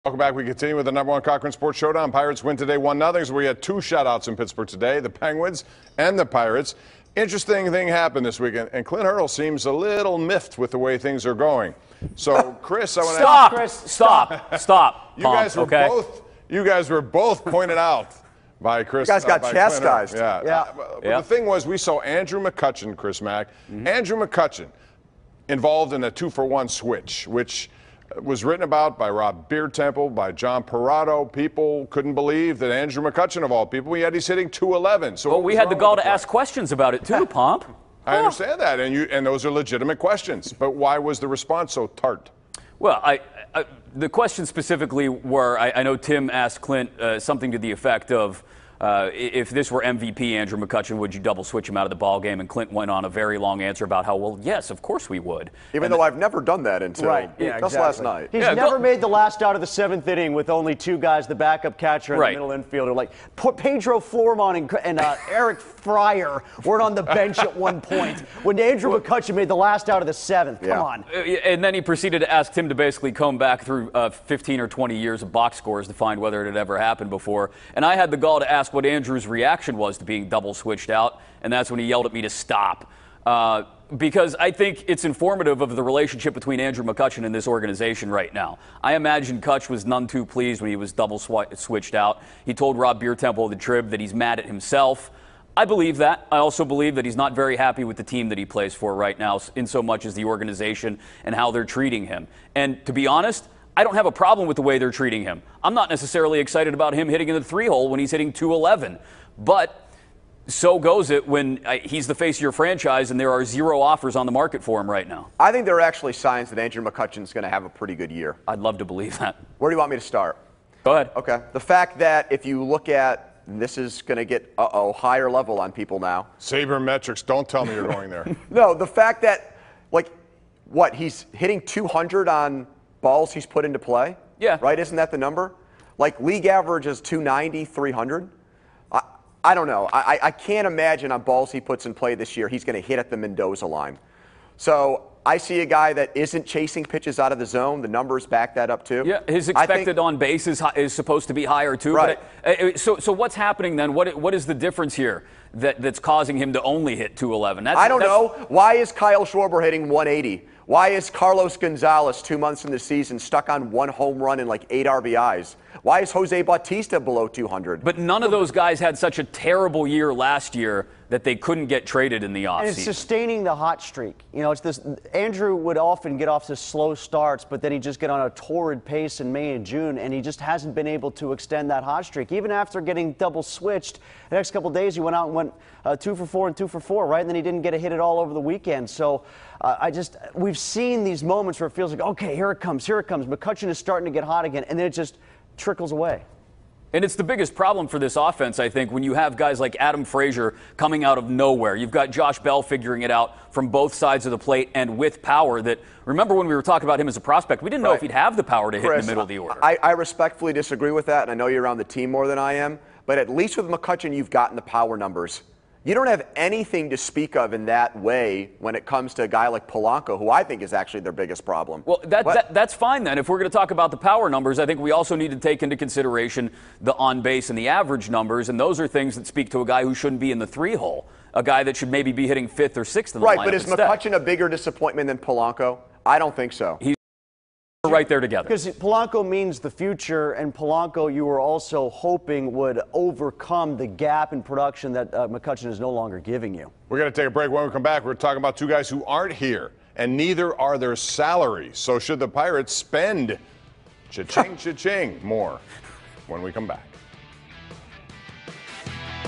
Welcome back. We continue with the #1 Cochran Sports Showdown. Pirates win today 1-0. So we had two shutouts in Pittsburgh today, the Penguins and the Pirates. Interesting thing happened this weekend, and Clint Hurdle seems a little miffed with the way things are going. So, Chris, I want to stop, Chris, stop. You guys were both pointed out by Chris. You guys got chastised. Yeah. The thing was, we saw Andrew McCutchen, Chris Mack. Andrew McCutchen involved in a 2-for-1 switch, which was written about by Rob Beertemple, by John Parado. People couldn't believe that Andrew McCutchen, of all people, yet he's hitting .211. So we had the gall to ask questions about it too, Pomp. I understand that, and those are legitimate questions. But why was the response so tart? Well, the questions specifically were, I know Tim asked Clint something to the effect of, if this were MVP Andrew McCutchen, would you double switch him out of the ball game? And Clint went on a very long answer about how, well, yes, of course we would. Even though I've never done that until just last night. He's never made the last out of the 7th inning with only two guys, the backup catcher and the middle infielder. Like Pedro Flormon and Eric Fryer weren't on the bench at one point when Andrew McCutchen made the last out of the 7th. Come on. And then he proceeded to ask Tim to basically comb back through 15 or 20 years of box scores to find whether it had ever happened before. And I had the gall to ask what Andrew's reaction was to being double switched out, and that's when he yelled at me to stop. Because I think it's informative of the relationship between Andrew McCutchen and this organization right now. I imagine Kutch was none too pleased when he was double switched out. He told Rob Beertemple of the Trib that he's mad at himself. I believe that. I also believe that he's not very happy with the team that he plays for right now, in so much as the organization and how they're treating him. And to be honest, I don't have a problem with the way they're treating him. I'm not necessarily excited about him hitting in the 3-hole when he's hitting .211. But so goes it when he's the face of your franchise and there are 0 offers on the market for him right now. I think there are actually signs that Andrew McCutchen's going to have a pretty good year. I'd love to believe that. Where do you want me to start? Go ahead. Okay. The fact that if you look at, and this is going to get, higher level on people now. Sabermetrics, don't tell me you're going there. No, the fact that, he's hitting 200 on balls he's put into play? Yeah. Right? Isn't that the number? Like, league average is 290, 300. I don't know. I can't imagine on balls he puts in play this year he's going to hit at the Mendoza line. So I see a guy that isn't chasing pitches out of the zone. The numbers back that up too. Yeah, his expected on base is supposed to be higher too. Right. But, so what's happening then? What is the difference here that's causing him to only hit .211? I don't know. Why is Kyle Schwarber hitting 180? Why is Carlos Gonzalez 2 months in the season stuck on 1 home run and 8 RBIs? Why is Jose Bautista below 200? But none of those guys had such a terrible year last year that they couldn't get traded in the offseason. And it's sustaining the hot streak. You know, it's this. Andrew would often get off to slow starts, but then he'd just get on a torrid pace in May and June, and he just hasn't been able to extend that hot streak. Even after getting double switched, the next couple of days he went out and went 2 for 4 and 2 for 4, right? And then he didn't get a hit at all over the weekend. So we've seen these moments where it feels like, okay, here it comes. McCutchen is starting to get hot again, and then it just trickles away. And it's the biggest problem for this offense, I think, when you have guys like Adam Frazier coming out of nowhere. You've got Josh Bell figuring it out from both sides of the plate and with power that, remember when we were talking about him as a prospect, we didn't know if he'd have the power to hit in the middle of the order. I respectfully disagree with that, and I know you're around the team more than I am, but at least with McCutchen, you've gotten the power numbers. You don't have anything to speak of in that way when it comes to a guy like Polanco, who I think is actually their biggest problem. Well, that's fine then. If we're going to talk about the power numbers, I think we also need to take into consideration the on-base and the average numbers, and those are things that speak to a guy who shouldn't be in the 3-hole, a guy that should maybe be hitting 5th or 6th in the lineup. Right, but is McCutchen a bigger disappointment than Polanco? I don't think so. He's right there together. Because Polanco means the future, and Polanco you were also hoping would overcome the gap in production that McCutchen is no longer giving you. We're going to take a break. When we come back, we're talking about two guys who aren't here, and neither are their salaries. So should the Pirates spend cha-ching, cha-ching more when we come back?